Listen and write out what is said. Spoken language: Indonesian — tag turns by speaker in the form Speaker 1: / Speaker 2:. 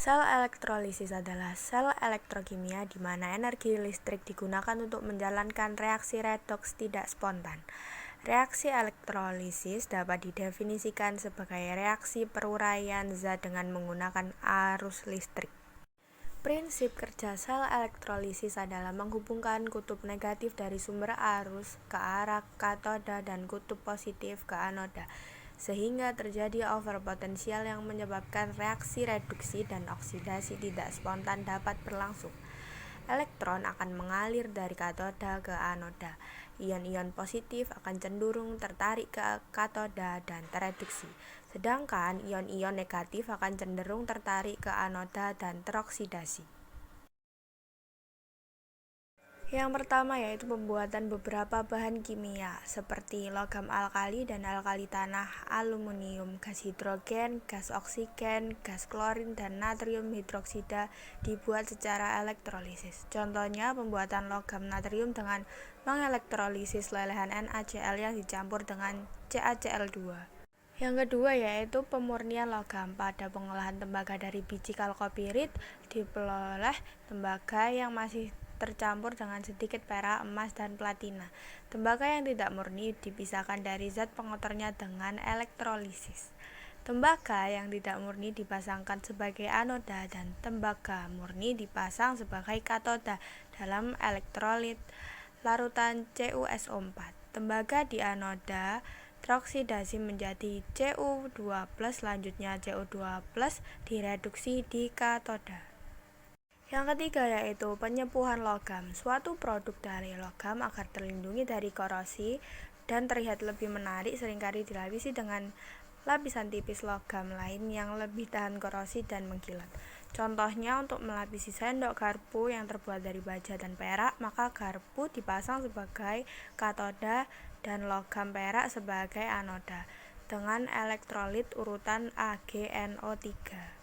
Speaker 1: Sel elektrolisis adalah sel elektrokimia di mana energi listrik digunakan untuk menjalankan reaksi redoks tidak spontan. Reaksi elektrolisis dapat didefinisikan sebagai reaksi peruraian zat dengan menggunakan arus listrik. Prinsip kerja sel elektrolisis adalah menghubungkan kutub negatif dari sumber arus ke arah katoda dan kutub positif ke anoda, sehingga terjadi overpotensial yang menyebabkan reaksi reduksi dan oksidasi tidak spontan dapat berlangsung. Elektron akan mengalir dari katoda ke anoda. Ion-ion positif akan cenderung tertarik ke katoda dan tereduksi, sedangkan ion-ion negatif akan cenderung tertarik ke anoda dan teroksidasi. Yang pertama yaitu pembuatan beberapa bahan kimia seperti logam alkali dan alkali tanah, aluminium, gas hidrogen, gas oksigen, gas klorin, dan natrium hidroksida dibuat secara elektrolisis. Contohnya pembuatan logam natrium dengan mengelektrolisis lelehan NaCl yang dicampur dengan CaCl2. Yang kedua yaitu pemurnian logam. Pada pengolahan tembaga dari biji kalkopirit diperoleh tembaga yang masih tercampur dengan sedikit perak, emas, dan platina. Tembaga yang tidak murni dipisahkan dari zat pengotornya dengan elektrolisis. Tembaga yang tidak murni dipasangkan sebagai anoda dan tembaga murni dipasang sebagai katoda dalam elektrolit larutan CuSO4. Tembaga di anoda teroksidasi menjadi Cu2+, selanjutnya Cu2+ direduksi di katoda. Yang ketiga yaitu penyepuhan logam. Suatu produk dari logam agar terlindungi dari korosi dan terlihat lebih menarik seringkali dilapisi dengan lapisan tipis logam lain yang lebih tahan korosi dan mengkilat. Contohnya untuk melapisi sendok garpu yang terbuat dari baja dan perak, maka garpu dipasang sebagai katoda dan logam perak sebagai anoda dengan elektrolit urutan AgNO3.